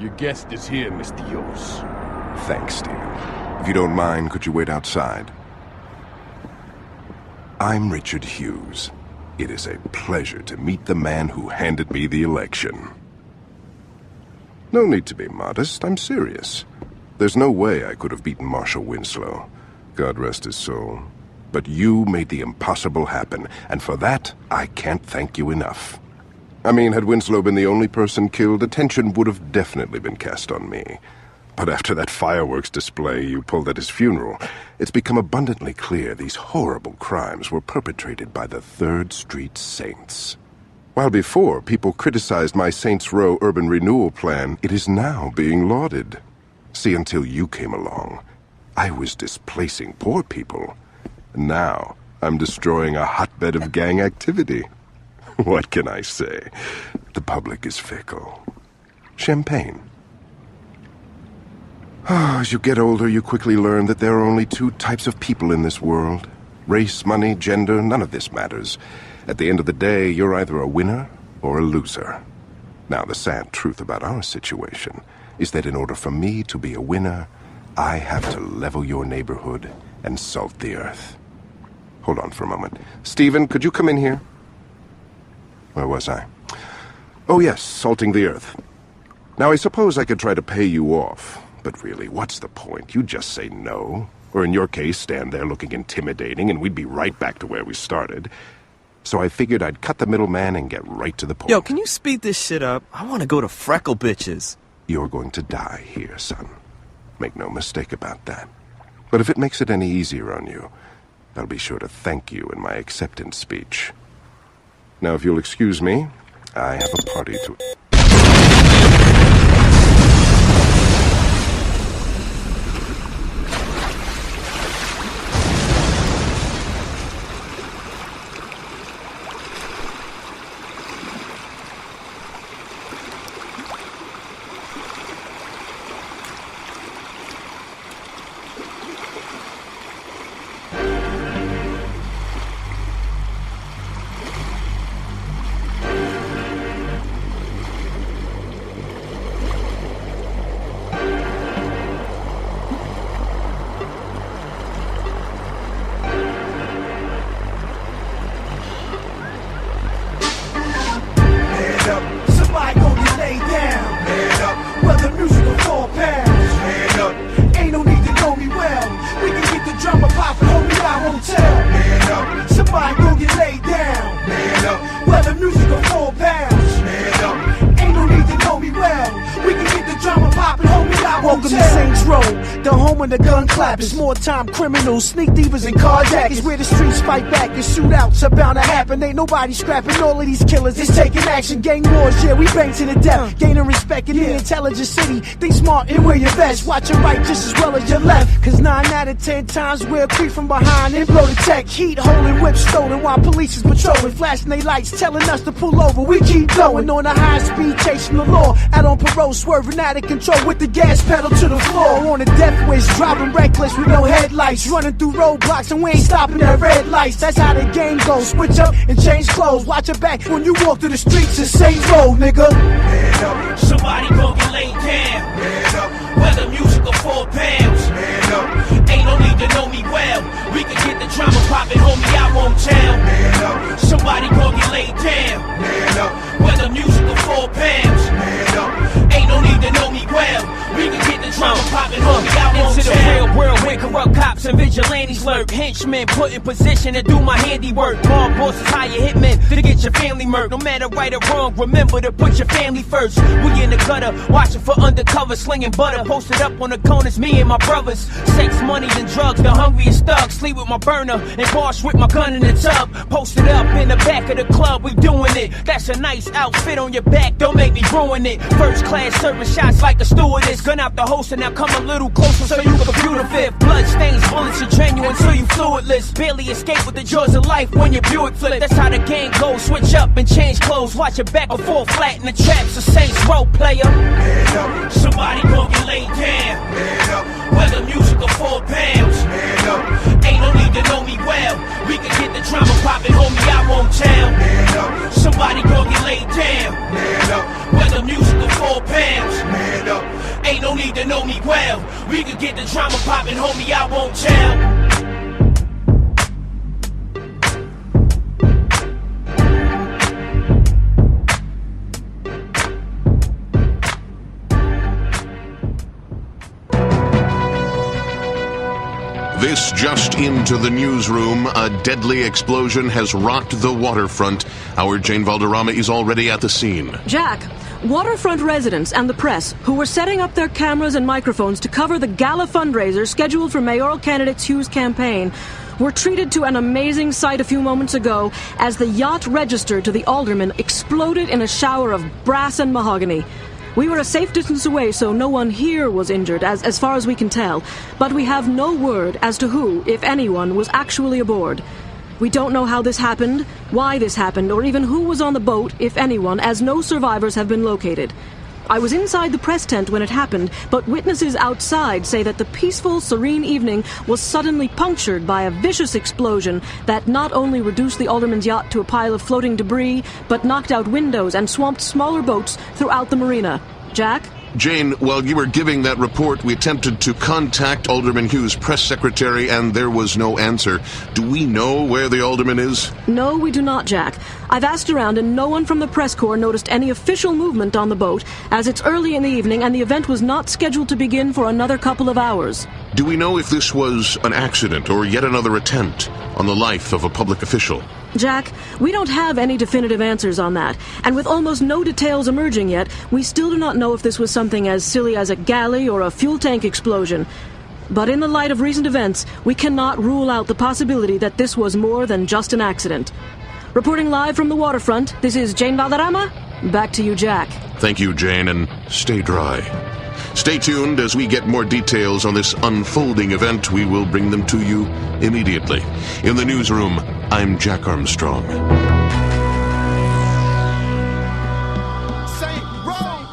Your guest is here, Mr. Yos. Thanks, Stephen. If you don't mind, could you wait outside? I'm Richard Hughes. It is a pleasure to meet the man who handed me the election. No need to be modest, I'm serious. There's no way I could have beaten Marshal Winslow. God rest his soul. But you made the impossible happen, and for that, I can't thank you enough. I mean, had Winslow been the only person killed, attention would have definitely been cast on me. But after that fireworks display you pulled at his funeral, it's become abundantly clear these horrible crimes were perpetrated by the 3rd Street Saints. While before people criticized my Saints Row urban renewal plan, it is now being lauded. See, until you came along, I was displacing poor people. Now, I'm destroying a hotbed of gang activity. What can I say? The public is fickle. Champagne. As you get older, you quickly learn that there are only 2 types of people in this world. Race, money, gender, none of this matters. At the end of the day, you're either a winner or a loser. Now, the sad truth about our situation is that in order for me to be a winner, I have to level your neighborhood and salt the earth. Hold on for a moment. Stephen, could you come in here? Where was I? Oh yes, salting the earth. Now, I suppose I could try to pay you off. But really, what's the point? You just say no. Or in your case, stand there looking intimidating, and we'd be right back to where we started. So I figured I'd cut the middleman and get right to the point. Yo, can you speed this shit up? I want to go to Freckle Bitches. You're going to die here, son. Make no mistake about that. But if it makes it any easier on you, I'll be sure to thank you in my acceptance speech. Now, if you'll excuse me, I have a party to... The gun clappers, more time criminals, sneak thievers and carjackers. Where the streets fight back and shootouts are bound to happen. Ain't nobody scrapping all of these killers. It's taking action, gang wars, yeah, we bang to the death. Gaining respect in the intelligent city. Think smart and wear your vest. Watch your right just as well as your left. Cause 9 out of 10 times we'll creep from behind and blow the tech. Heat holding, whips stolen while police is patrolling. Flashing they lights, telling us to pull over. We keep going on a high speed, chasing the law. Out on parole, swerving out of control with the gas pedal to the floor. On a death wish, driving reckless with no headlights, running through roadblocks and we ain't stopping at red lights. That's how the game goes. Switch up and change clothes. Watch your back when you walk through the streets of Saints Row, nigga. Man up. Somebody gon' get laid down. Man up. Whether music or 4 pounds. Man up. Ain't no need to know me well. We can get the drama poppin', homie, I won't tell. Man up. Somebody gon' get laid down. Man up. Whether music or 4 pounds. Man up. Ain't no need to know me well. We can get the drama poppin', homie, I won't into tell. the real world where corrupt cops and vigilantes lurk. Henchmen put in position to do my handiwork. Mob bosses hire hitmen to get your family murked. No matter right or wrong, remember to put your family first. We in the gutter, watching for undercover, slinging butter. Posted up on the corners, me and my brothers. Sex, money, and drugs, the hungriest thug. Sleep with my burner and wash with my gun in the tub. Posted up in the back of the club, we doing it. That's a nice outfit on your back, don't make me ruin it. First class serving shots like a stewardess. Gun out the holster, now come a little closer so you can view the fifth. Blood stains, bullets are genuine so you fluidless. Barely escape with the jaws of life when your Buick flip. That's how the game goes, switch up and change clothes. Watch your back or fall flat in the traps. A Saints Row player. Man up. Somebody gon' get laid down. Man up. Whether music or 4 pounds. Man up. Ain't no need to know me well. We can get the drama poppin', homie, I won't tell. Man up. Somebody gon' get laid down. Man up. Whether music or 4 pounds. Man up. Ain't no need to know me well. We could get the drama poppin', homie, I won't tell. This just into the newsroom. A deadly explosion has rocked the waterfront. Our Jane Valderrama is already at the scene. Jack, waterfront residents and the press, who were setting up their cameras and microphones to cover the gala fundraiser scheduled for mayoral candidate Hugh's campaign, were treated to an amazing sight a few moments ago as the yacht registered to the alderman exploded in a shower of brass and mahogany. We were a safe distance away, so no one here was injured, as far as we can tell. But we have no word as to who, if anyone, was actually aboard. We don't know how this happened, why this happened, or even who was on the boat, if anyone, as no survivors have been located. I was inside the press tent when it happened, but witnesses outside say that the peaceful, serene evening was suddenly punctured by a vicious explosion that not only reduced the alderman's yacht to a pile of floating debris, but knocked out windows and swamped smaller boats throughout the marina. Jack? Jane, while you were giving that report, we attempted to contact Alderman Hugh's press secretary, and there was no answer. Do we know where the alderman is? No, we do not, Jack. I've asked around, and no one from the press corps noticed any official movement on the boat, as it's early in the evening and the event was not scheduled to begin for another couple of hours. Do we know if this was an accident or yet another attempt on the life of a public official? Jack, we don't have any definitive answers on that, and with almost no details emerging yet, we still do not know if this was something as silly as a galley or a fuel tank explosion. But in the light of recent events, we cannot rule out the possibility that this was more than just an accident. Reporting live from the waterfront, this is Jane Valderrama. Back to you, Jack. Thank you, Jane, and stay dry. Stay tuned as we get more details on this unfolding event. We will bring them to you immediately. In the newsroom, I'm Jack Armstrong. Say wrong.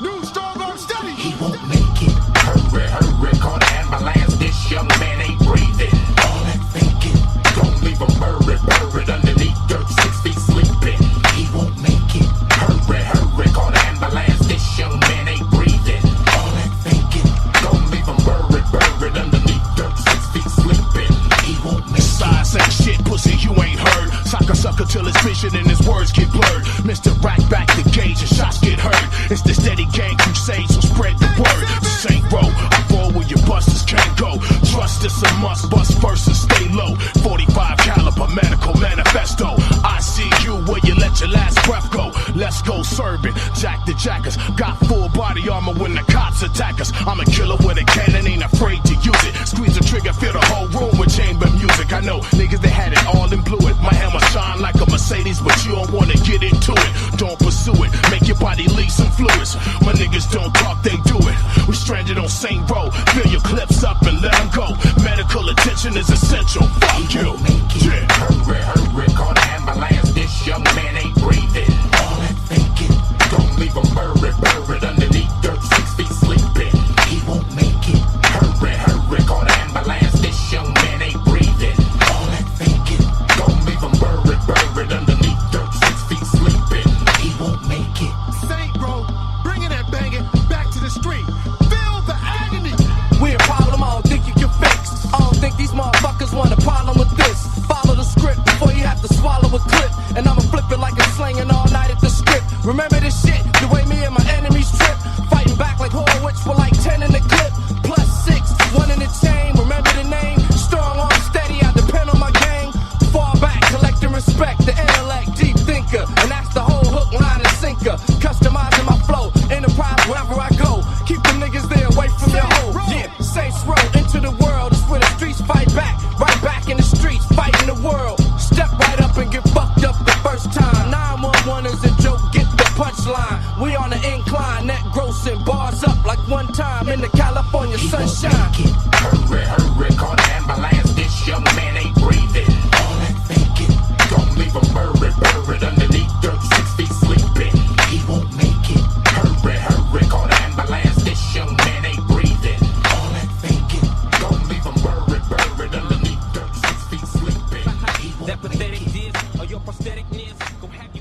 New strong arm steady. He won't make it. Hurry, hurry, call the ambulance. This young man ain't breathing. All that thinking, don't leave him buried underneath dirt, 6 feet sleeping. He won't make it. Hurry, hurry, call the ambulance. This young man ain't breathing. All that thinking, don't leave him buried underneath dirt, 6 feet sleeping. He won't make it. Size ain't shit, pussy, you ain't heard. Sucker till his vision and his words get blurred. Mr. Rack back the gauge and shots get heard. It's the steady gang crusade, so spread the word. This ain't row, I roll where your busters can't go. Trust is a must, bust first and stay low. 45 caliber medical manifesto. I see you where you let your last breath go. Let's go serving, jack the jackers. Got full body armor when the cops attack us. I'm a killer with a cannon, ain't afraid to use it. Squeeze the trigger, fill the whole room with chamber music. I know niggas that had it all and blew it. My hammer shine like a Mercedes, but you don't wanna get into it. Don't pursue it, make your body leak some fluids. My niggas don't talk, they do it. We stranded on St. Row, fill your clips up and let them go. Medical attention is essential, fuck you. Yeah. Hurry, hurry, call the ambulance. This young man ain't breathing. All that thinking, don't leave him buried underneath dirt, 6 feet sleeping. He won't make it. Hurry, hurry, call the ambulance. This young man ain't breathing. All that thinking, don't leave him buried underneath dirt, 6 feet sleeping. He won't make it. Saint bro, bringing that banging back to the street. Feel the agony. We're a problem I don't think you can fix. I don't think these motherfuckers want a problem with this. Follow the script before you have to swallow a clip. And I'ma flip it like a slanging all night at the script. Remember this shit, the way me and my enemies trip. Fighting back like Horowitz for like 10 in the clip. Plus 6, 1 in the chain. Remember the name? Strong arm steady, I depend on my gang. Fall back, collecting respect, the intellect, deep thinker. And that's the whole hook, line, and sinker. Customizing my flow, enterprise wherever I go. Keep them niggas there away from your hoe. Yeah, Saints Row, into the world. It's where the streets fight back. Right back in the streets, fighting the world. Step right up and get fucked up the first time. 911 is a joke, get the punchline. We on the incline, net grossing, bars up like one time in the California sunshine. Hurry, hurry, call the ambulance. This young man ain't breathing. All that thinking, don't leave him buried underneath dirt, 6 feet sleeping. He won't make it. Hurry, hurry, call the ambulance. This young man ain't breathing. All that thinking, don't leave him buried underneath dirt, 6 feet sleeping. He won't That make pathetic it. diss or your prosthetic-ness, go hack